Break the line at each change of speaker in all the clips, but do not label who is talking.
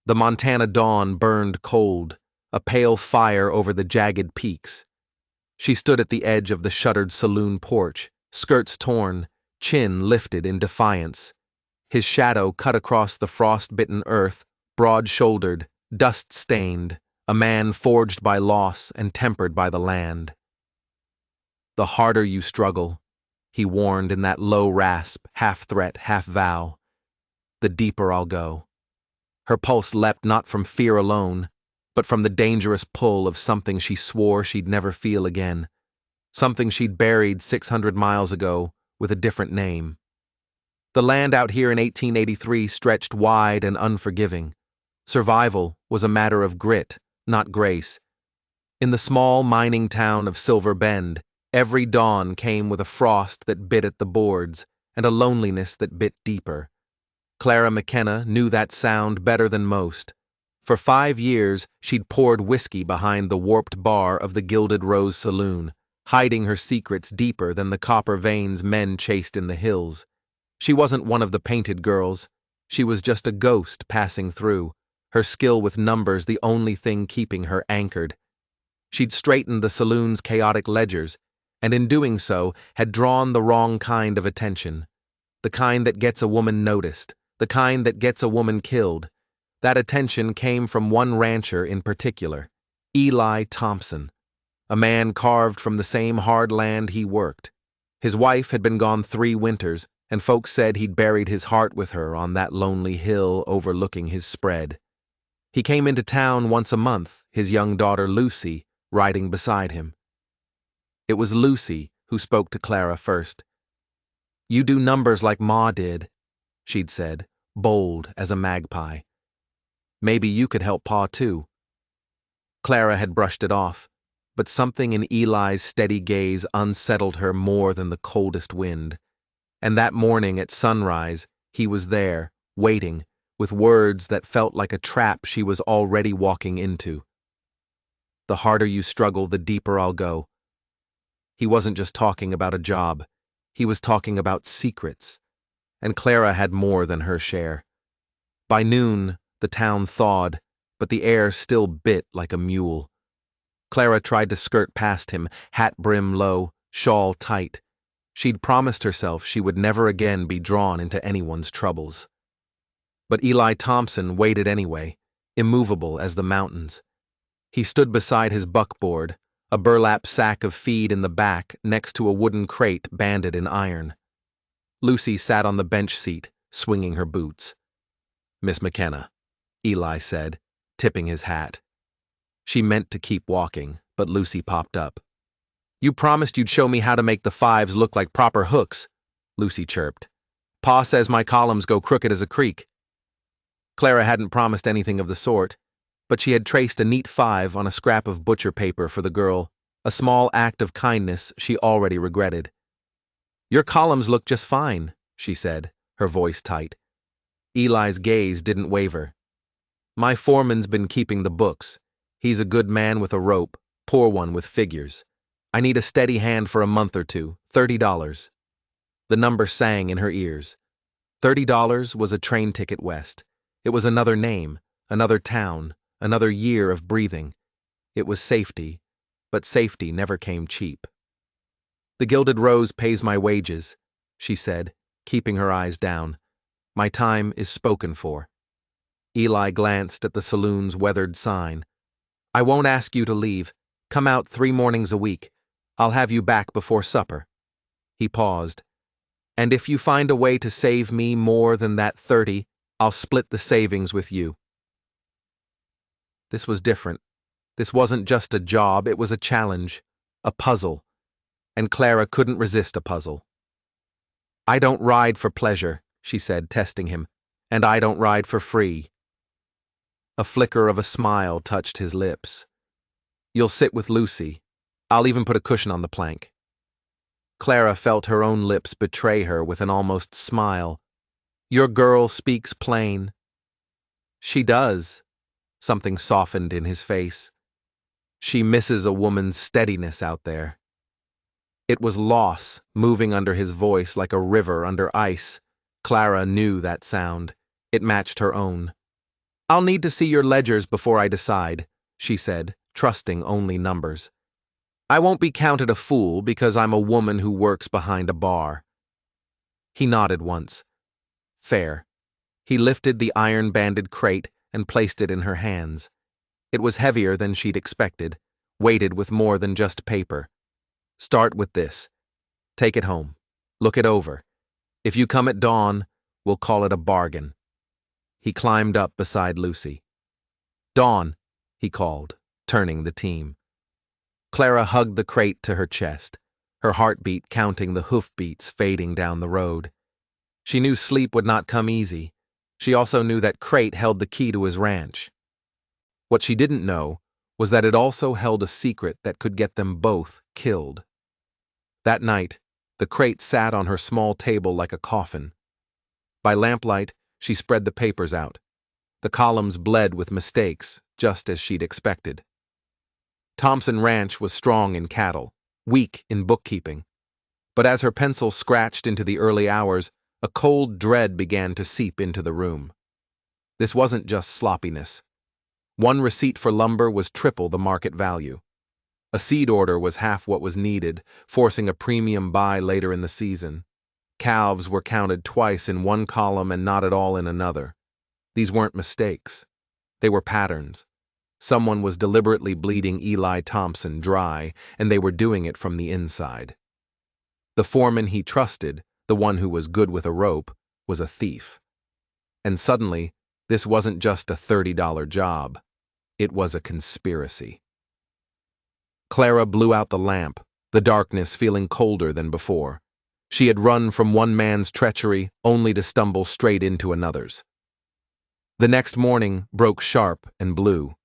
The Montana dawn burned cold, a pale fire over the jagged peaks. She stood at the edge of the shuttered saloon porch, skirts torn, chin lifted in defiance. His shadow cut across the frost-bitten earth, broad-shouldered, dust-stained, a man forged by loss and tempered by the land. "The harder you struggle," he warned in that low rasp, half-threat, half-vow, "the deeper I'll go." Her pulse leapt not from fear alone, but from the dangerous pull of something she swore she'd never feel again, something she'd buried 600 miles ago with a different name. The land out here in 1883 stretched wide and unforgiving. Survival was a matter of grit, not grace. In the small mining town of Silver Bend, every dawn came with a frost that bit at the boards and a loneliness that bit deeper. Clara McKenna knew that sound better than most. For 5 years, she'd poured whiskey behind the warped bar of the Gilded Rose Saloon, hiding her secrets deeper than the copper veins men chased in the hills. She wasn't one of the painted girls. She was just a ghost passing through, her skill with numbers the only thing keeping her anchored. She'd straightened the saloon's chaotic ledgers, and in doing so had drawn the wrong kind of attention. The kind that gets a woman noticed, the kind that gets a woman killed. That attention came from one rancher in particular, Eli Thompson, a man carved from the same hard land he worked. His wife had been gone 3 winters, and folks said he'd buried his heart with her on that lonely hill overlooking his spread. He came into town once a month, his young daughter Lucy riding beside him. It was Lucy who spoke to Clara first. "You do numbers like Ma did," she'd said, bold as a magpie. "Maybe you could help Pa too." Clara had brushed it off, but something in Eli's steady gaze unsettled her more than the coldest wind. And that morning at sunrise, he was there, waiting, with words that felt like a trap she was already walking into. "The harder you struggle, the deeper I'll go." He wasn't just talking about a job. He was talking about secrets. And Clara had more than her share. By noon, the town thawed, but the air still bit like a mule. Clara tried to skirt past him, hat brim low, shawl tight. She'd promised herself she would never again be drawn into anyone's troubles. But Eli Thompson waited anyway, immovable as the mountains. He stood beside his buckboard, a burlap sack of feed in the back next to a wooden crate banded in iron. Lucy sat on the bench seat, swinging her boots. "Miss McKenna," Eli said, tipping his hat. She meant to keep walking, but Lucy popped up. "You promised you'd show me how to make the 5s look like proper hooks," Lucy chirped. "Pa says my columns go crooked as a creek." Clara hadn't promised anything of the sort, but she had traced a neat 5 on a scrap of butcher paper for the girl, a small act of kindness she already regretted. "Your columns look just fine," she said, her voice tight. Eli's gaze didn't waver. "My foreman's been keeping the books. He's a good man with a rope, poor one with figures. I need a steady hand for a month or 2, $30. The number sang in her ears. $30 was a train ticket west. It was another name, another town, another year of breathing. It was safety, but safety never came cheap. "The Gilded Rose pays my wages," she said, keeping her eyes down. "My time is spoken for." Eli glanced at the saloon's weathered sign. "I won't ask you to leave. Come out 3 mornings a week. I'll have you back before supper." He paused. "And if you find a way to save me more than that 30, I'll split the savings with you." This was different. This wasn't just a job, it was a challenge, a puzzle. And Clara couldn't resist a puzzle. "I don't ride for pleasure," she said, testing him, "and I don't ride for free." A flicker of a smile touched his lips. "You'll sit with Lucy. I'll even put a cushion on the plank." Clara felt her own lips betray her with an almost smile. "Your girl speaks plain." "She does." Something softened in his face. "She misses a woman's steadiness out there." It was loss moving under his voice like a river under ice. Clara knew that sound. It matched her own. I'll need to see your ledgers before I decide, she said, trusting only numbers. I won't be counted a fool because I'm a woman who works behind a bar. He nodded once. Fair. He lifted the iron-banded crate and placed it in her hands. It was heavier than she'd expected, weighted with more than just paper. Start with this. Take it home. Look it over. If you come at dawn, we'll call it a bargain. He climbed up beside Lucy. Dawn, he called, turning the team. Clara hugged the crate to her chest, her heartbeat counting the hoofbeats fading down the road. She knew sleep would not come easy. She also knew that crate held the key to his ranch. What she didn't know was that it also held a secret that could get them both killed. That night, the crate sat on her small table like a coffin. By lamplight, she spread the papers out. The columns bled with mistakes, just as she'd expected. Thompson Ranch was strong in cattle, weak in bookkeeping. But as her pencil scratched into the early hours, a cold dread began to seep into the room. This wasn't just sloppiness. One receipt for lumber was triple the market value. A seed order was half what was needed, forcing a premium buy later in the season. Calves were counted twice in one column and not at all in another. These weren't mistakes. They were patterns. Someone was deliberately bleeding Eli Thompson dry, and they were doing it from the inside. The foreman he trusted, the one who was good with a rope, was a thief. And suddenly, this wasn't just a $30 job. It was a conspiracy. Clara blew out the lamp, the darkness feeling colder than before. She had run from one man's treachery only to stumble straight into another's. The next morning broke sharp and blue.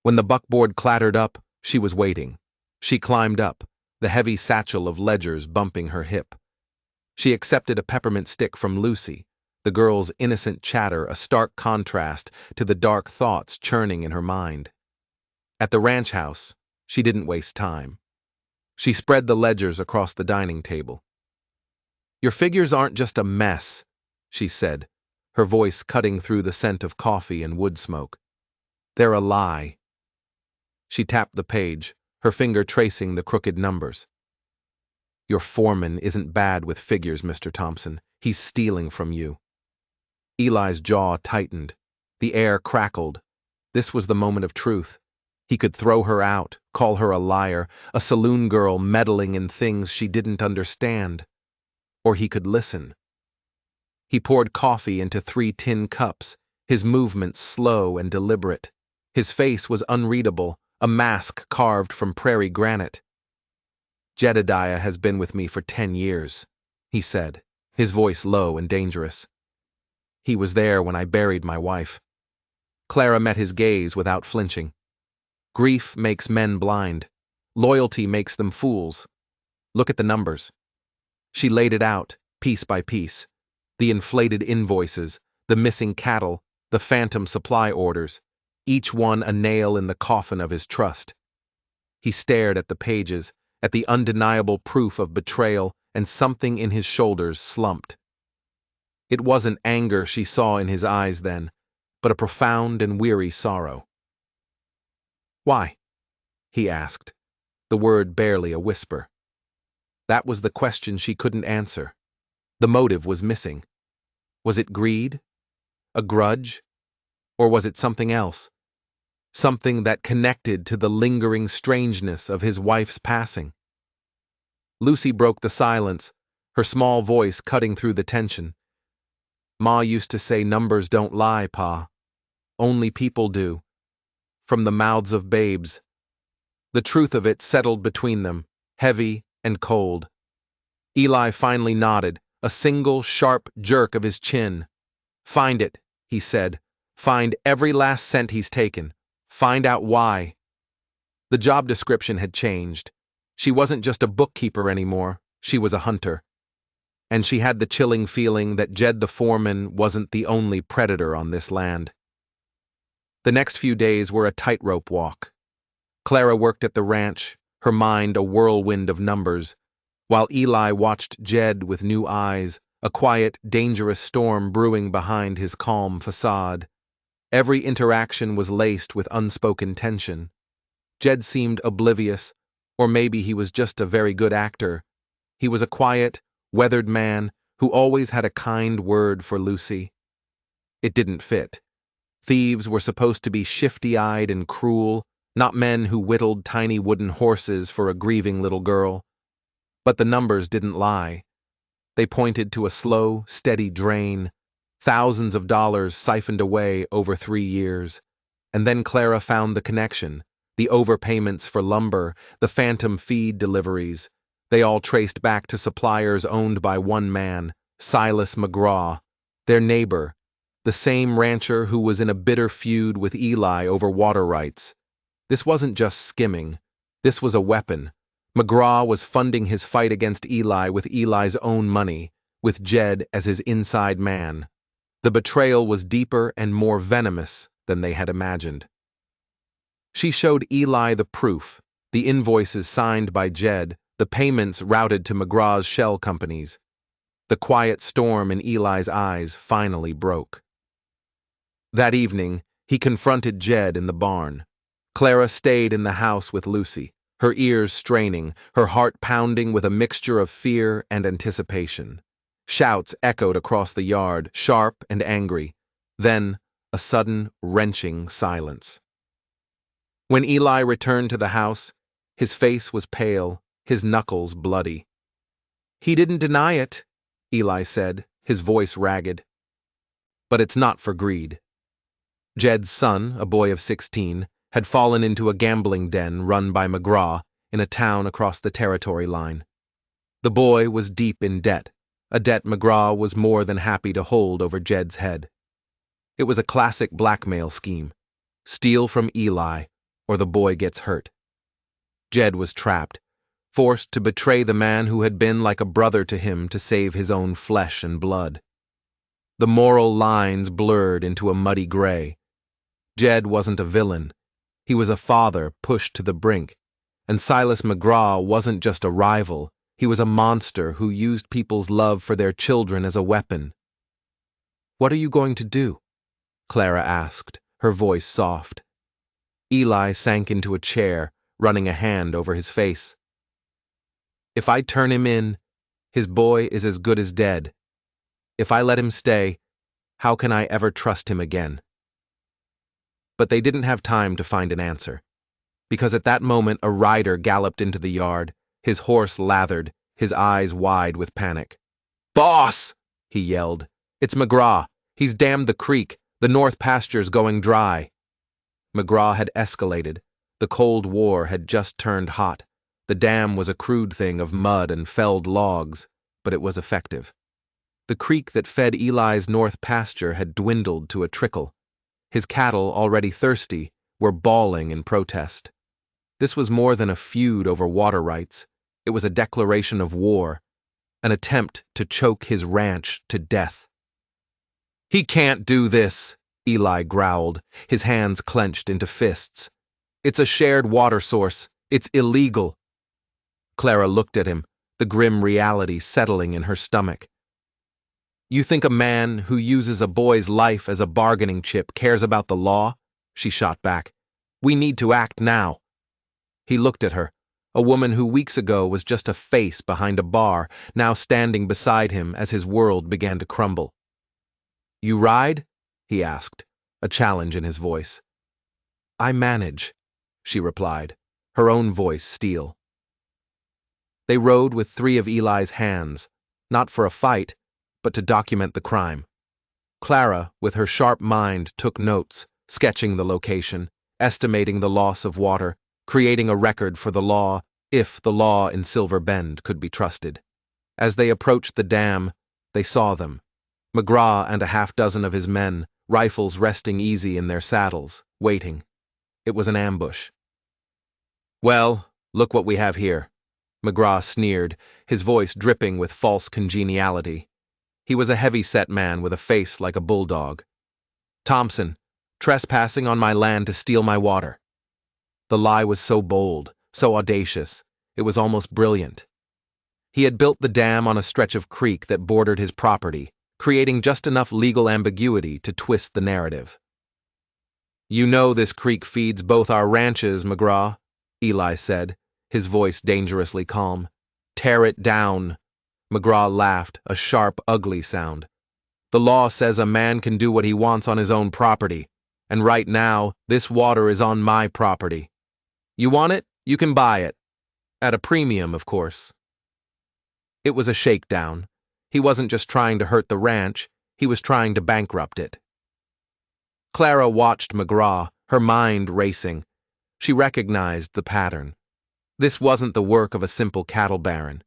When the buckboard clattered up, she was waiting. She climbed up, the heavy satchel of ledgers bumping her hip. She accepted a peppermint stick from Lucy, the girl's innocent chatter a stark contrast to the dark thoughts churning in her mind. At the ranch house, she didn't waste time. She spread the ledgers across the dining table. Your figures aren't just a mess, she said, her voice cutting through the scent of coffee and wood smoke. They're a lie. She tapped the page, her finger tracing the crooked numbers. Your foreman isn't bad with figures, Mr. Thompson. He's stealing from you. Eli's jaw tightened. The air crackled. This was the moment of truth. He could throw her out, call her a liar, a saloon girl meddling in things she didn't understand. Or he could listen. He poured coffee into 3 tin cups, his movements slow and deliberate. His face was unreadable, a mask carved from prairie granite. Jedediah has been with me for 10 years, he said, his voice low and dangerous. He was there when I buried my wife. Clara met his gaze without flinching. Grief makes men blind. Loyalty makes them fools. Look at the numbers. She laid it out, piece by piece. The inflated invoices, the missing cattle, the phantom supply orders, each one a nail in the coffin of his trust. He stared at the pages, at the undeniable proof of betrayal, and something in his shoulders slumped. It wasn't anger she saw in his eyes then, but a profound and weary sorrow. Why? He asked, the word barely a whisper. That was the question she couldn't answer. The motive was missing. Was it greed? A grudge? Or was it something else? Something that connected to the lingering strangeness of his wife's passing. Lucy broke the silence, her small voice cutting through the tension. Ma used to say numbers don't lie, Pa. Only people do. From the mouths of babes. The truth of it settled between them, heavy and cold. Eli finally nodded, a single sharp jerk of his chin. Find it, he said. Find every last cent he's taken. Find out why. The job description had changed. She wasn't just a bookkeeper anymore, she was a hunter. And she had the chilling feeling that Jed the foreman wasn't the only predator on this land. The next few days were a tightrope walk. Clara worked at the ranch, her mind a whirlwind of numbers, while Eli watched Jed with new eyes, a quiet, dangerous storm brewing behind his calm facade. Every interaction was laced with unspoken tension. Jed seemed oblivious, or maybe he was just a very good actor. He was a quiet, weathered man who always had a kind word for Lucy. It didn't fit. Thieves were supposed to be shifty-eyed and cruel, not men who whittled tiny wooden horses for a grieving little girl. But the numbers didn't lie. They pointed to a slow, steady drain, thousands of dollars siphoned away over 3 years. And then Clara found the connection, the overpayments for lumber, the phantom feed deliveries. They all traced back to suppliers owned by one man, Silas McGraw, their neighbor, the same rancher who was in a bitter feud with Eli over water rights. This wasn't just skimming. This was a weapon. McGraw was funding his fight against Eli with Eli's own money, with Jed as his inside man. The betrayal was deeper and more venomous than they had imagined. She showed Eli the proof, the invoices signed by Jed, the payments routed to McGraw's shell companies. The quiet storm in Eli's eyes finally broke. That evening, he confronted Jed in the barn. Clara stayed in the house with Lucy, her ears straining, her heart pounding with a mixture of fear and anticipation. Shouts echoed across the yard, sharp and angry. Then, a sudden, wrenching silence. When Eli returned to the house, his face was pale, his knuckles bloody. "He didn't deny it," Eli said, his voice ragged. "But it's not for greed." Jed's son, a boy of 16, had fallen into a gambling den run by McGraw in a town across the territory line. The boy was deep in debt, a debt McGraw was more than happy to hold over Jed's head. It was a classic blackmail scheme. Steal from Eli, or the boy gets hurt. Jed was trapped, forced to betray the man who had been like a brother to him to save his own flesh and blood. The moral lines blurred into a muddy gray. Jed wasn't a villain. He was a father pushed to the brink. And Silas McGraw wasn't just a rival. He was a monster who used people's love for their children as a weapon. "What are you going to do?" Clara asked, her voice soft. Eli sank into a chair, running a hand over his face. "If I turn him in, his boy is as good as dead. If I let him stay, how can I ever trust him again?" But they didn't have time to find an answer, because at that moment a rider galloped into the yard, his horse lathered, his eyes wide with panic. "Boss!" he yelled. "It's McGraw. He's dammed the creek. The north pasture's going dry." McGraw had escalated. The Cold War had just turned hot. The dam was a crude thing of mud and felled logs, but it was effective. The creek that fed Eli's north pasture had dwindled to a trickle. His cattle, already thirsty, were bawling in protest. This was more than a feud over water rights. It was a declaration of war, an attempt to choke his ranch to death. "He can't do this," Eli growled, his hands clenched into fists. "It's a shared water source. It's illegal." Clara looked at him, the grim reality settling in her stomach. "You think a man who uses a boy's life as a bargaining chip cares about the law?" she shot back. "We need to act now." He looked at her, a woman who weeks ago was just a face behind a bar, now standing beside him as his world began to crumble. "You ride?" he asked, a challenge in his voice. "I manage," she replied, her own voice steel. They rode with 3 of Eli's hands, not for a fight, but to document the crime. Clara, with her sharp mind, took notes, sketching the location, estimating the loss of water, creating a record for the law, if the law in Silver Bend could be trusted. As they approached the dam, they saw them. McGraw and a half-dozen of his men, rifles resting easy in their saddles, waiting. It was an ambush. "Well, look what we have here," McGraw sneered, his voice dripping with false congeniality. He was a heavy-set man with a face like a bulldog. "Thompson, trespassing on my land to steal my water." The lie was so bold, so audacious, it was almost brilliant. He had built the dam on a stretch of creek that bordered his property, creating just enough legal ambiguity to twist the narrative. You know this creek feeds both our ranches, McGraw, Eli said, his voice dangerously calm. Tear it down. McGraw laughed, a sharp, ugly sound. The law says a man can do what he wants on his own property, and right now, this water is on my property. You want it? You can buy it. At a premium, of course. It was a shakedown. He wasn't just trying to hurt the ranch, he was trying to bankrupt it. Clara watched McGraw, her mind racing. She recognized the pattern. This wasn't the work of a simple cattle baron.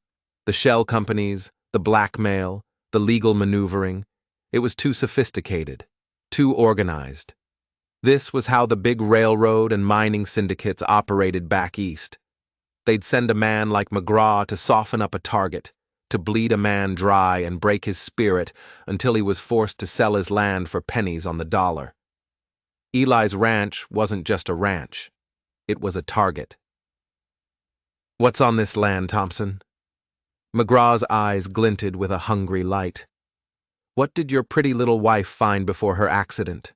The shell companies, the blackmail, the legal maneuvering, it was too sophisticated, too organized. This was how the big railroad and mining syndicates operated back east. They'd send a man like McGraw to soften up a target, to bleed a man dry and break his spirit until he was forced to sell his land for pennies on the dollar. Eli's ranch wasn't just a ranch. It was a target. What's on this land, Thompson? McGraw's eyes glinted with a hungry light. What did your pretty little wife find before her accident?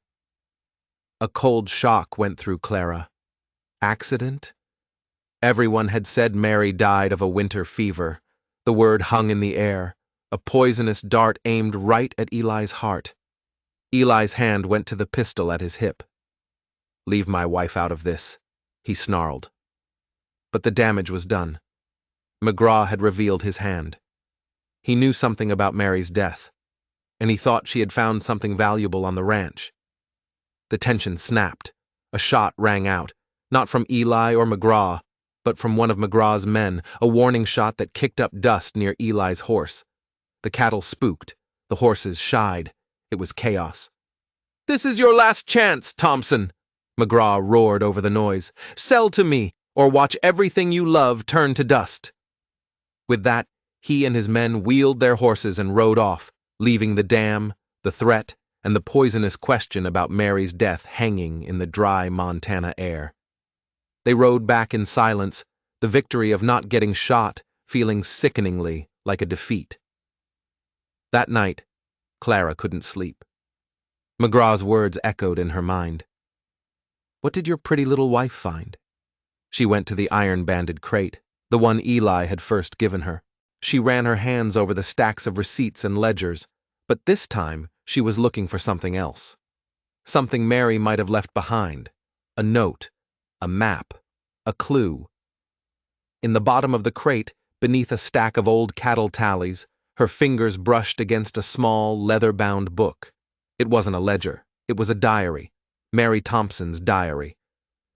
A cold shock went through Clara. Accident? Everyone had said Mary died of a winter fever. The word hung in the air, a poisonous dart aimed right at Eli's heart. Eli's hand went to the pistol at his hip. Leave my wife out of this, he snarled. But the damage was done. McGraw had revealed his hand. He knew something about Mary's death, and he thought she had found something valuable on the ranch. The tension snapped. A shot rang out, not from Eli or McGraw, but from one of McGraw's men, a warning shot that kicked up dust near Eli's horse. The cattle spooked. The horses shied. It was chaos. This is your last chance, Thompson, McGraw roared over the noise. Sell to me, or watch everything you love turn to dust. With that, he and his men wheeled their horses and rode off, leaving the dam, the threat, and the poisonous question about Mary's death hanging in the dry Montana air. They rode back in silence, the victory of not getting shot feeling sickeningly like a defeat. That night, Clara couldn't sleep. McGraw's words echoed in her mind. What did your pretty little wife find? She went to the iron-banded crate, the one Eli had first given her. She ran her hands over the stacks of receipts and ledgers, but this time she was looking for something else. Something Mary might have left behind. A note, a map, a clue. In the bottom of the crate, beneath a stack of old cattle tallies, her fingers brushed against a small, leather-bound book. It wasn't a ledger. It was a diary. Mary Thompson's diary.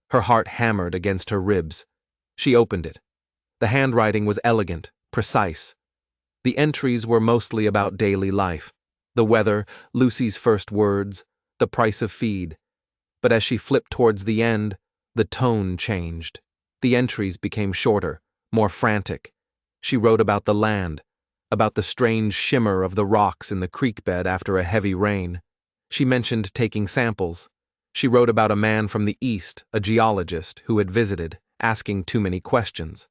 Her heart hammered against her ribs. She opened it. The handwriting was elegant, precise. The entries were mostly about daily life. The weather, Lucy's first words, the price of feed. But as she flipped towards the end, the tone changed. The entries became shorter, more frantic. She wrote about the land, about the strange shimmer of the rocks in the creek bed after a heavy rain. She mentioned taking samples. She wrote about a man from the east, a geologist, who had visited, asking too many questions.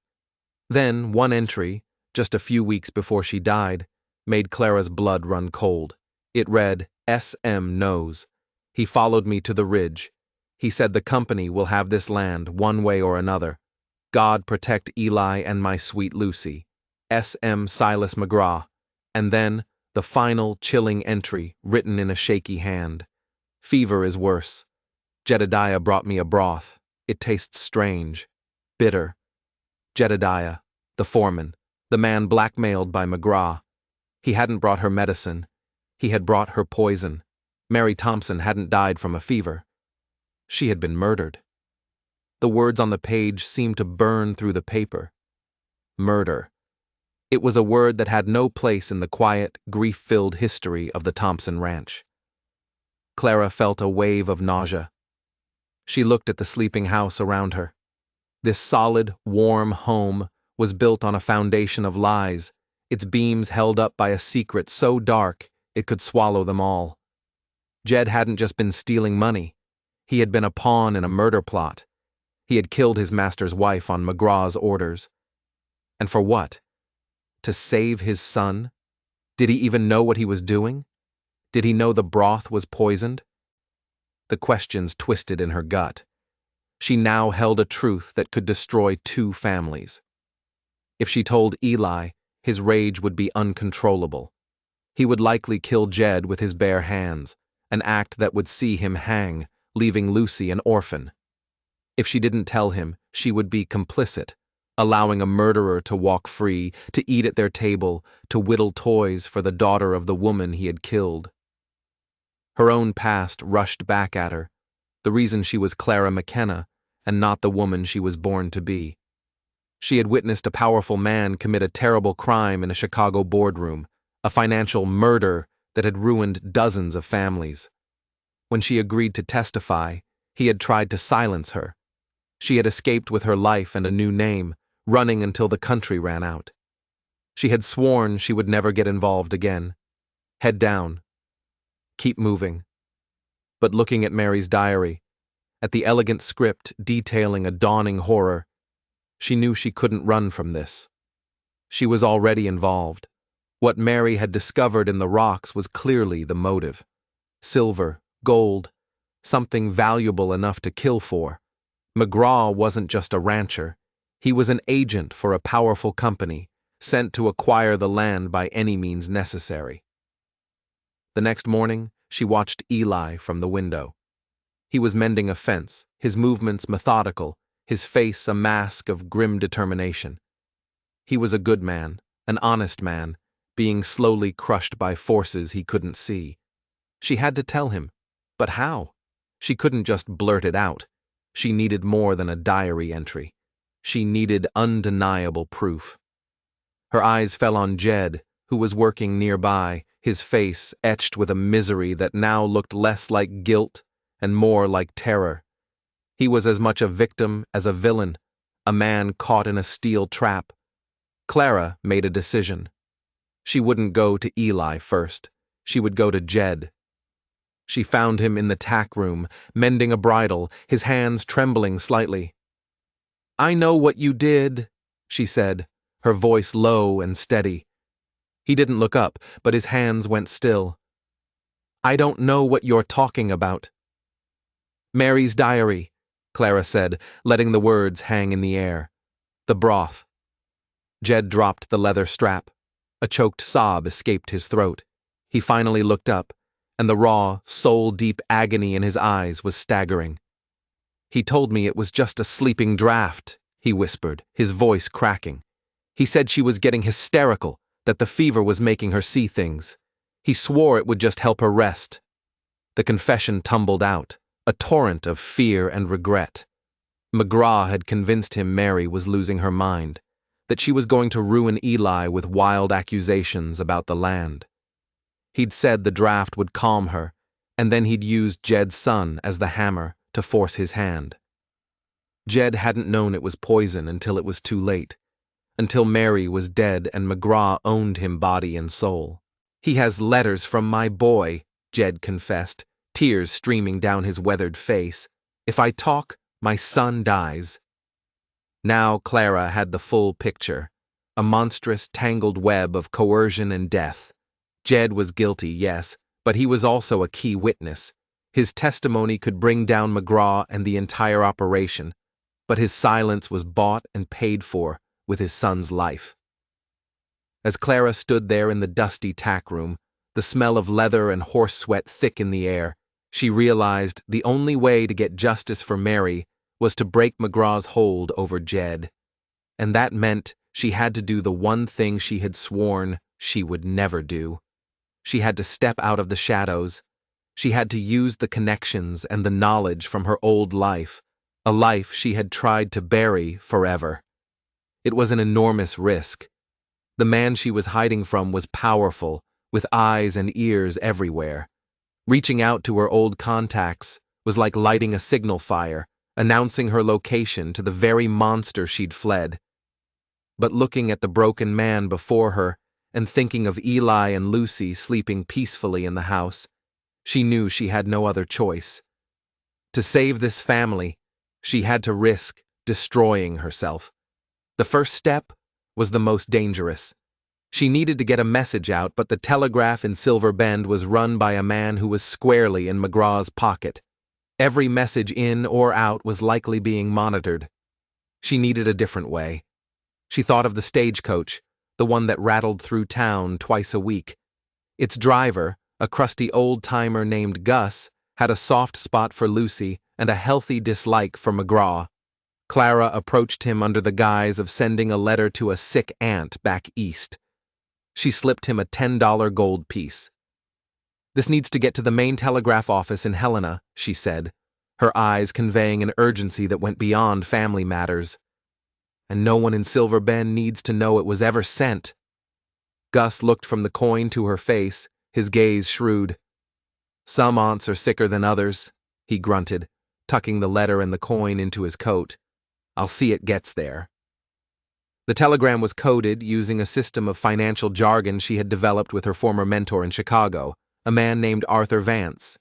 Then one entry, just a few weeks before she died, made Clara's blood run cold. It read, S.M. knows. He followed me to the ridge. He said the company will have this land one way or another. God protect Eli and my sweet Lucy. S.M. Silas McGraw. And then, the final chilling entry written in a shaky hand. Fever is worse. Jedediah brought me a broth. It tastes strange. Bitter. Jedediah, the foreman, the man blackmailed by McGraw. He hadn't brought her medicine. He had brought her poison. Mary Thompson hadn't died from a fever. She had been murdered. The words on the page seemed to burn through the paper. Murder. It was a word that had no place in the quiet, grief-filled history of the Thompson Ranch. Clara felt a wave of nausea. She looked at the sleeping house around her. This solid, warm home was built on a foundation of lies, its beams held up by a secret so dark it could swallow them all. Jed hadn't just been stealing money. He had been a pawn in a murder plot. He had killed his master's wife on McGraw's orders. And for what? To save his son? Did he even know what he was doing? Did he know the broth was poisoned? the questions twisted in her gut. She now held a truth that could destroy 2 families. If she told Eli, his rage would be uncontrollable. He would likely kill Jed with his bare hands, an act that would see him hang, leaving Lucy an orphan. If she didn't tell him, she would be complicit, allowing a murderer to walk free, to eat at their table, to whittle toys for the daughter of the woman he had killed. Her own past rushed back at her, the reason she was Clara McKenna and not the woman she was born to be. She had witnessed a powerful man commit a terrible crime in a Chicago boardroom, a financial murder that had ruined dozens of families. When she agreed to testify, he had tried to silence her. She had escaped with her life and a new name, running until the country ran out. She had sworn she would never get involved again. Head down. Keep moving. But looking at Mary's diary, at the elegant script detailing a dawning horror, she knew she couldn't run from this. She was already involved. What Mary had discovered in the rocks was clearly the motive. Silver, gold, something valuable enough to kill for. McGraw wasn't just a rancher. He was an agent for a powerful company, sent to acquire the land by any means necessary. The next morning, she watched Eli from the window. He was mending a fence, his movements methodical, his face a mask of grim determination. He was a good man, an honest man, being slowly crushed by forces he couldn't see. She had to tell him. But how? She couldn't just blurt it out. She needed more than a diary entry. She needed undeniable proof. Her eyes fell on Jed, who was working nearby, his face etched with a misery that now looked less like guilt and more like terror. He was as much a victim as a villain, a man caught in a steel trap. Clara made a decision. She wouldn't go to Eli first. She would go to Jed. She found him in the tack room, mending a bridle, his hands trembling slightly. "I know what you did," she said, her voice low and steady. He didn't look up, but his hands went still. "I don't know what you're talking about." "Mary's diary," Clara said, letting the words hang in the air. "The broth." Jed dropped the leather strap. A choked sob escaped his throat. He finally looked up, and the raw, soul-deep agony in his eyes was staggering. "He told me it was just a sleeping draft," he whispered, his voice cracking. "He said she was getting hysterical, that the fever was making her see things. He swore it would just help her rest." The confession tumbled out, a torrent of fear and regret. McGraw had convinced him Mary was losing her mind, that she was going to ruin Eli with wild accusations about the land. He'd said the draft would calm her, and then he'd used Jed's son as the hammer to force his hand. Jed hadn't known it was poison until it was too late, until Mary was dead and McGraw owned him body and soul. "He has letters from my boy," Jed confessed, tears streaming down his weathered face. "If I talk, my son dies." Now Clara had the full picture, a monstrous tangled web of coercion and death. Jed was guilty, yes, but he was also a key witness. His testimony could bring down McGraw and the entire operation, but his silence was bought and paid for with his son's life. As Clara stood there in the dusty tack room, the smell of leather and horse sweat thick in the air, she realized the only way to get justice for Mary was to break McGraw's hold over Jed. And that meant she had to do the one thing she had sworn she would never do. She had to step out of the shadows. She had to use the connections and the knowledge from her old life, a life she had tried to bury forever. It was an enormous risk. The man she was hiding from was powerful, with eyes and ears everywhere. Reaching out to her old contacts was like lighting a signal fire, announcing her location to the very monster she'd fled. But looking at the broken man before her and thinking of Eli and Lucy sleeping peacefully in the house, she knew she had no other choice. To save this family, she had to risk destroying herself. The first step was the most dangerous. She needed to get a message out, but the telegraph in Silver Bend was run by a man who was squarely in McGraw's pocket. Every message in or out was likely being monitored. She needed a different way. She thought of the stagecoach, the one that rattled through town twice a week. Its driver, a crusty old-timer named Gus, had a soft spot for Lucy and a healthy dislike for McGraw. Clara approached him under the guise of sending a letter to a sick aunt back east. She slipped him a $10 gold piece. "This needs to get to the main telegraph office in Helena," she said, her eyes conveying an urgency that went beyond family matters. "And no one in Silver Bend needs to know it was ever sent." Gus looked from the coin to her face, his gaze shrewd. "Some aunts are sicker than others," he grunted, tucking the letter and the coin into his coat. "I'll see it gets there." The telegram was coded using a system of financial jargon she had developed with her former mentor in Chicago, a man named Arthur Vance.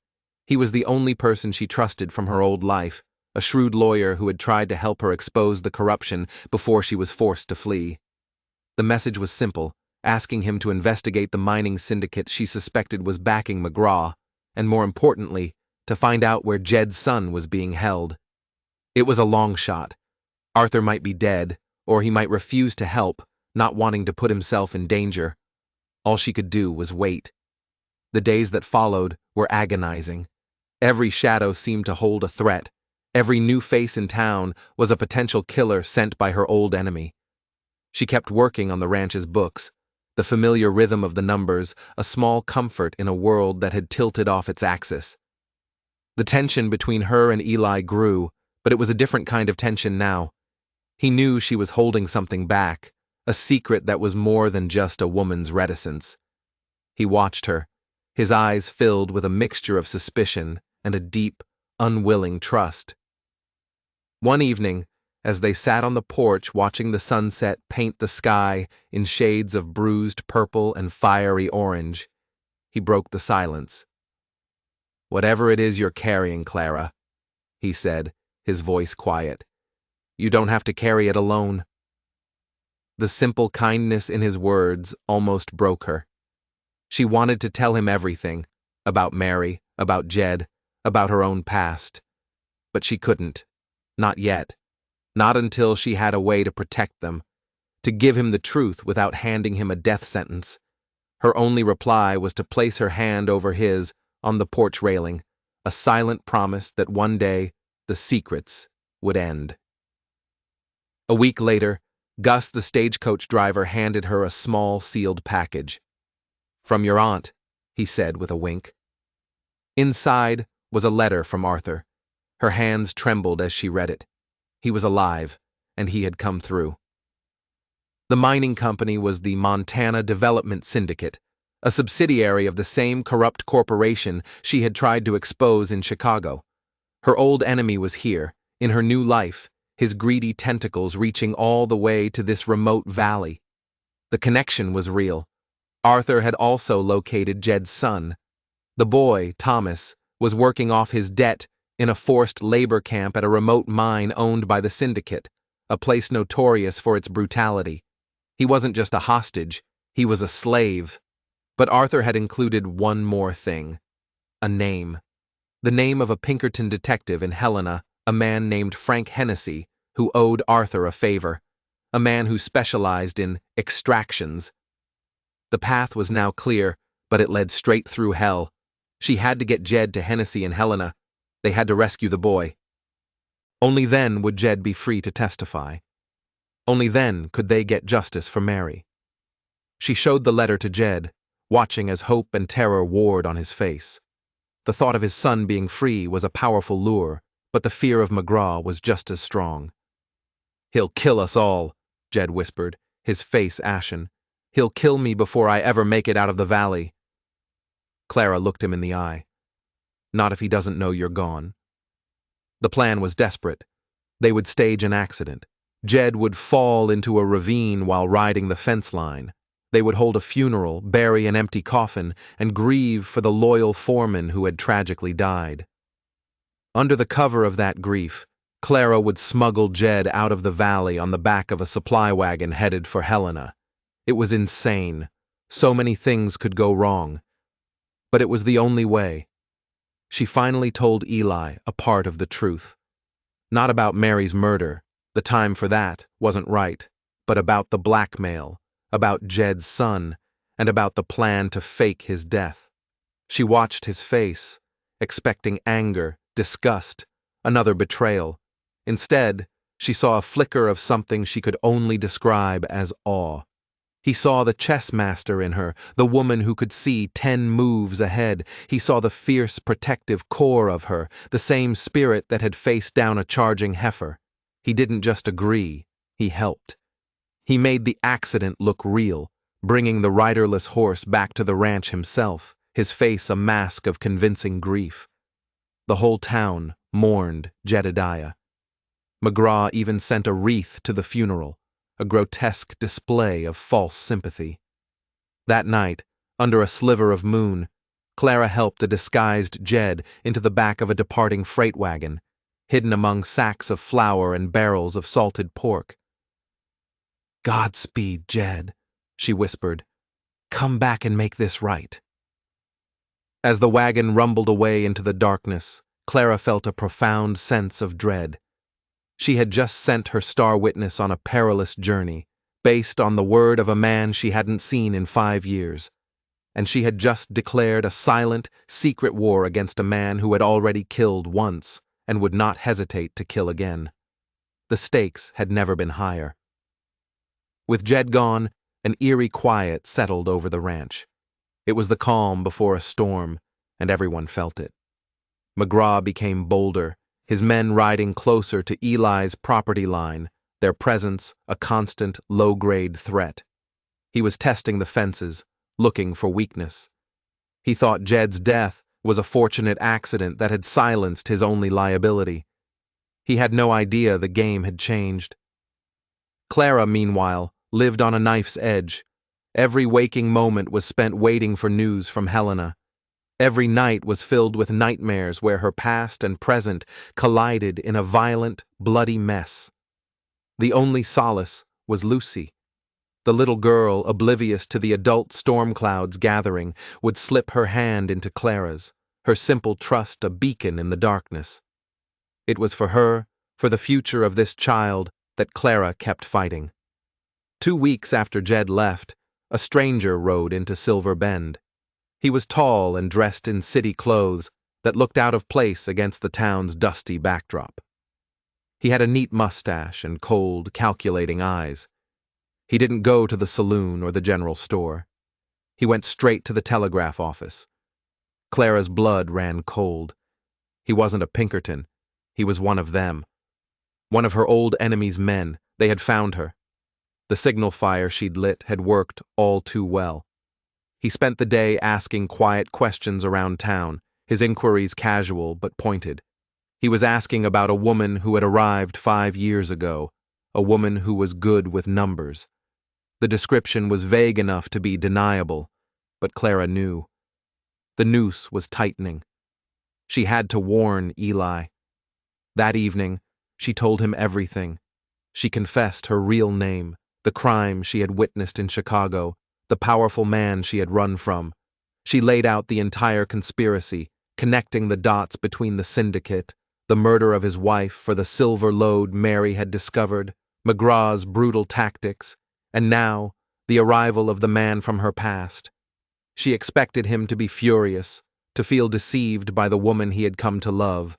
He was the only person she trusted from her old life, a shrewd lawyer who had tried to help her expose the corruption before she was forced to flee. The message was simple, asking him to investigate the mining syndicate she suspected was backing McGraw, and more importantly, to find out where Jed's son was being held. It was a long shot. Arthur might be dead, or he might refuse to help, not wanting to put himself in danger. All she could do was wait. The days that followed were agonizing. Every shadow seemed to hold a threat. Every new face in town was a potential killer sent by her old enemy. She kept working on the ranch's books, the familiar rhythm of the numbers, a small comfort in a world that had tilted off its axis. The tension between her and Eli grew, but it was a different kind of tension now. He knew she was holding something back, a secret that was more than just a woman's reticence. He watched her, his eyes filled with a mixture of suspicion and a deep, unwilling trust. One evening, as they sat on the porch watching the sunset paint the sky in shades of bruised purple and fiery orange, he broke the silence. "Whatever it is you're carrying, Clara," he said, his voice quiet, "you don't have to carry it alone." The simple kindness in his words almost broke her. She wanted to tell him everything, about Mary, about Jed, about her own past. But she couldn't. Not yet. Not until she had a way to protect them, to give him the truth without handing him a death sentence. Her only reply was to place her hand over his on the porch railing, a silent promise that one day the secrets would end. A week later, Gus the stagecoach driver handed her a small sealed package. "From your aunt," he said with a wink. Inside was a letter from Arthur. Her hands trembled as she read it. He was alive, and he had come through. The mining company was the Montana Development Syndicate, a subsidiary of the same corrupt corporation she had tried to expose in Chicago. Her old enemy was here, in her new life, his greedy tentacles reaching all the way to this remote valley. The connection was real. Arthur had also located Jed's son. The boy, Thomas, was working off his debt in a forced labor camp at a remote mine owned by the syndicate, a place notorious for its brutality. He wasn't just a hostage, he was a slave. But Arthur had included one more thing. A name. The name of a Pinkerton detective in Helena, a man named Frank Hennessy, who owed Arthur a favor. A man who specialized in extractions. The path was now clear, but it led straight through hell. She had to get Jed to Hennessy and Helena. They had to rescue the boy. Only then would Jed be free to testify. Only then could they get justice for Mary. She showed the letter to Jed, watching as hope and terror warred on his face. The thought of his son being free was a powerful lure, but the fear of McGraw was just as strong. "He'll kill us all," Jed whispered, his face ashen. "He'll kill me before I ever make it out of the valley." Clara looked him in the eye. "Not if he doesn't know you're gone." The plan was desperate. They would stage an accident. Jed would fall into a ravine while riding the fence line. They would hold a funeral, bury an empty coffin, and grieve for the loyal foreman who had tragically died. Under the cover of that grief, Clara would smuggle Jed out of the valley on the back of a supply wagon headed for Helena. It was insane. So many things could go wrong. But it was the only way. she finally told Eli a part of the truth. Not about Mary's murder, the time for that wasn't right, but about the blackmail, about Jed's son, and about the plan to fake his death. She watched his face, expecting anger, disgust, another betrayal. Instead, she saw a flicker of something she could only describe as awe. He saw the chess master in her, the woman who could see 10 moves ahead. He saw the fierce, protective core of her, the same spirit that had faced down a charging heifer. He didn't just agree, he helped. He made the accident look real, bringing the riderless horse back to the ranch himself, his face a mask of convincing grief. The whole town mourned Jedediah. McGraw even sent a wreath to the funeral, a grotesque display of false sympathy. That night, under a sliver of moon, Clara helped a disguised Jed into the back of a departing freight wagon, hidden among sacks of flour and barrels of salted pork. "Godspeed, Jed," she whispered. "Come back and make this right." As the wagon rumbled away into the darkness, Clara felt a profound sense of dread. She had just sent her star witness on a perilous journey, based on the word of a man she hadn't seen in 5 years, and she had just declared a silent, secret war against a man who had already killed once and would not hesitate to kill again. The stakes had never been higher. With Jed gone, an eerie quiet settled over the ranch. It was the calm before a storm, and everyone felt it. McGraw became bolder, his men riding closer to Eli's property line, their presence a constant, low-grade threat. He was testing the fences, looking for weakness. He thought Jed's death was a fortunate accident that had silenced his only liability. He had no idea the game had changed. Clara, meanwhile, lived on a knife's edge. Every waking moment was spent waiting for news from Helena. Every night was filled with nightmares where her past and present collided in a violent, bloody mess. The only solace was Lucy. The little girl, oblivious to the adult storm clouds gathering, would slip her hand into Clara's, her simple trust a beacon in the darkness. It was for her, for the future of this child, that Clara kept fighting. 2 weeks after Jed left, a stranger rode into Silver Bend. He was tall and dressed in city clothes that looked out of place against the town's dusty backdrop. He had a neat mustache and cold, calculating eyes. He didn't go to the saloon or the general store. He went straight to the telegraph office. Clara's blood ran cold. He wasn't a Pinkerton. He was one of them. One of her old enemy's men. They had found her. The signal fire she'd lit had worked all too well. He spent the day asking quiet questions around town, his inquiries casual but pointed. He was asking about a woman who had arrived 5 years ago, a woman who was good with numbers. The description was vague enough to be deniable, but Clara knew. The noose was tightening. She had to warn Eli. That evening, she told him everything. She confessed her real name, the crime she had witnessed in Chicago, the powerful man she had run from. She laid out the entire conspiracy, connecting the dots between the syndicate, the murder of his wife for the silver load Mary had discovered, McGraw's brutal tactics, and now, the arrival of the man from her past. She expected him to be furious, to feel deceived by the woman he had come to love.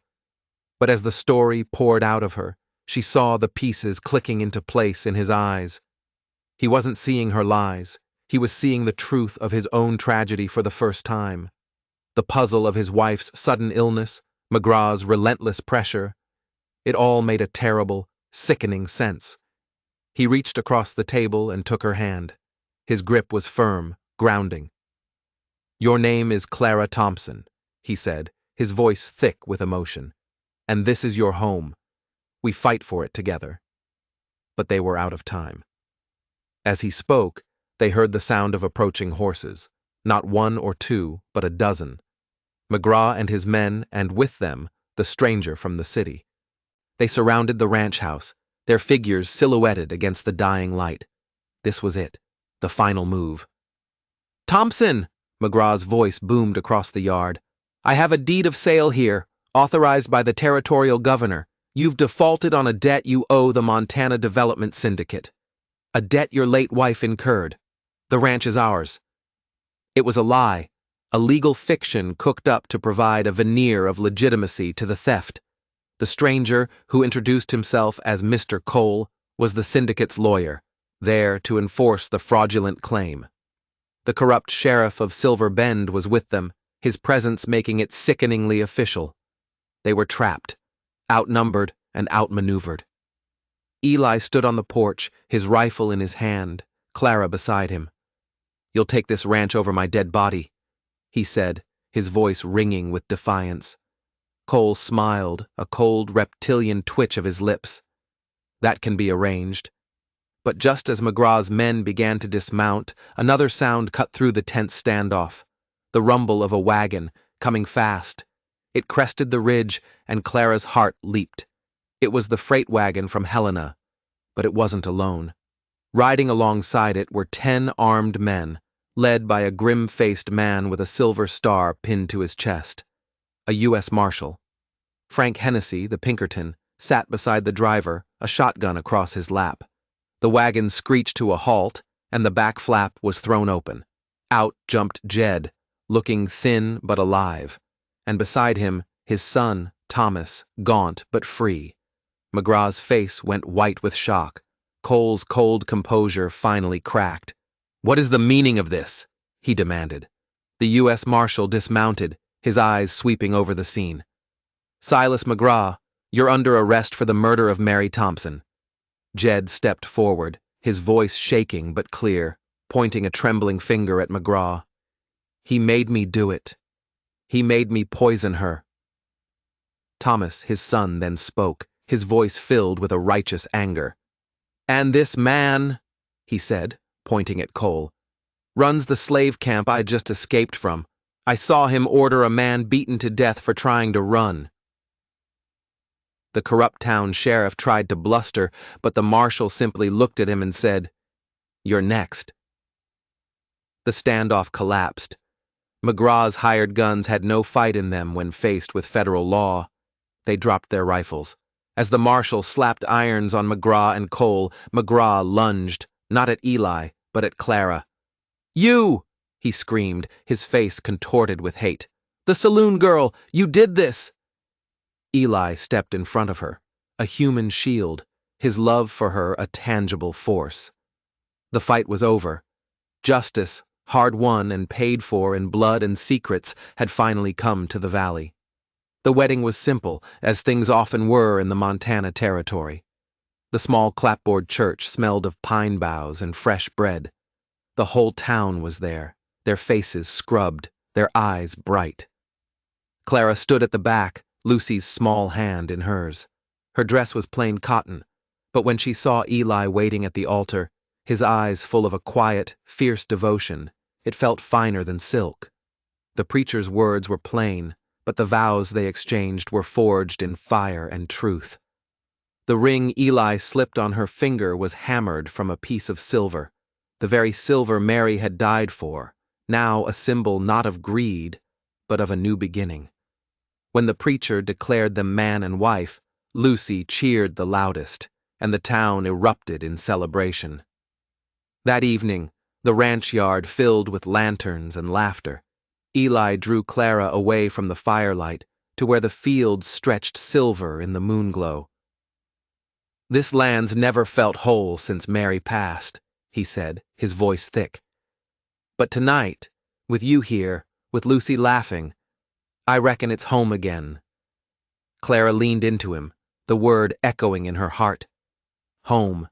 But as the story poured out of her, she saw the pieces clicking into place in his eyes. He wasn't seeing her lies. He was seeing the truth of his own tragedy for the first time. The puzzle of his wife's sudden illness, McGraw's relentless pressure. It all made a terrible, sickening sense. He reached across the table and took her hand. His grip was firm, grounding. "Your name is Clara Thompson," he said, his voice thick with emotion. "And this is your home. We fight for it together." But they were out of time. As he spoke, they heard the sound of approaching horses, not 1 or 2, but a dozen. McGraw and his men, and with them, the stranger from the city. They surrounded the ranch house, their figures silhouetted against the dying light. This was it, the final move. "Thompson!" McGraw's voice boomed across the yard. I have a deed of sale here, authorized by the territorial governor. You've defaulted on a debt you owe the Montana Development Syndicate. A debt your late wife incurred. The ranch is ours. It was a lie, a legal fiction cooked up to provide a veneer of legitimacy to the theft. The stranger, who introduced himself as Mr. Cole, was the syndicate's lawyer, there to enforce the fraudulent claim. The corrupt sheriff of Silver Bend was with them, his presence making it sickeningly official. They were trapped, outnumbered and outmaneuvered. Eli stood on the porch, his rifle in his hand, Clara beside him. "You'll take this ranch over my dead body," he said, his voice ringing with defiance. Cole smiled, a cold reptilian twitch of his lips. "That can be arranged." But just as McGraw's men began to dismount, another sound cut through the tense standoff. The rumble of a wagon, coming fast. It crested the ridge, and Clara's heart leaped. It was the freight wagon from Helena, but it wasn't alone. Riding alongside it were 10 armed men, led by a grim-faced man with a silver star pinned to his chest. A U.S. Marshal. Frank Hennessy, the Pinkerton, sat beside the driver, a shotgun across his lap. The wagon screeched to a halt, and the back flap was thrown open. Out jumped Jed, looking thin but alive, and beside him, his son, Thomas, gaunt but free. McGraw's face went white with shock. Cole's cold composure finally cracked. "What is the meaning of this?" he demanded. The U.S. Marshal dismounted, his eyes sweeping over the scene. "Silas McGraw, you're under arrest for the murder of Mary Thompson." Jed stepped forward, his voice shaking but clear, pointing a trembling finger at McGraw. "He made me do it. He made me poison her." Thomas, his son, then spoke, his voice filled with a righteous anger. "And this man," he said, pointing at Cole, "runs the slave camp I just escaped from. I saw him order a man beaten to death for trying to run." The corrupt town sheriff tried to bluster, but the marshal simply looked at him and said, "You're next." The standoff collapsed. McGraw's hired guns had no fight in them when faced with federal law. They dropped their rifles. As the marshal slapped irons on McGraw and Cole, McGraw lunged, not at Eli, but at Clara. "You!" he screamed, his face contorted with hate. "The saloon girl! You did this!" Eli stepped in front of her, a human shield, his love for her a tangible force. The fight was over. Justice, hard won and paid for in blood and secrets, had finally come to the valley. The wedding was simple, as things often were in the Montana Territory. The small clapboard church smelled of pine boughs and fresh bread. The whole town was there, their faces scrubbed, their eyes bright. Clara stood at the back, Lucy's small hand in hers. Her dress was plain cotton, but when she saw Eli waiting at the altar, his eyes full of a quiet, fierce devotion, it felt finer than silk. The preacher's words were plain, but the vows they exchanged were forged in fire and truth. The ring Eli slipped on her finger was hammered from a piece of silver, the very silver Mary had died for, now a symbol not of greed, but of a new beginning. When the preacher declared them man and wife, Lucy cheered the loudest, and the town erupted in celebration. That evening, the ranch yard filled with lanterns and laughter. Eli drew Clara away from the firelight to where the fields stretched silver in the moonglow. "This land's never felt whole since Mary passed," he said, his voice thick. "But tonight, with you here, with Lucy laughing, I reckon it's home again." Clara leaned into him, the word echoing in her heart. Home.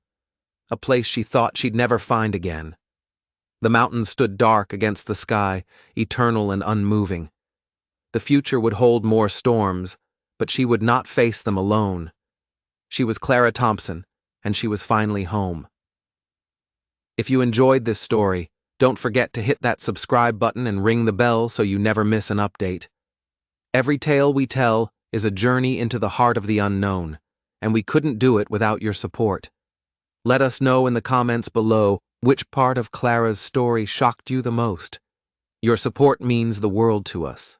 A place she thought she'd never find again. The mountains stood dark against the sky, eternal and unmoving. The future would hold more storms, but she would not face them alone. She was Clara Thompson, and she was finally home. If you enjoyed this story, don't forget to hit that subscribe button and ring the bell so you never miss an update. Every tale we tell is a journey into the heart of the unknown, and we couldn't do it without your support. Let us know in the comments below which part of Clara's story shocked you the most. Your support means the world to us.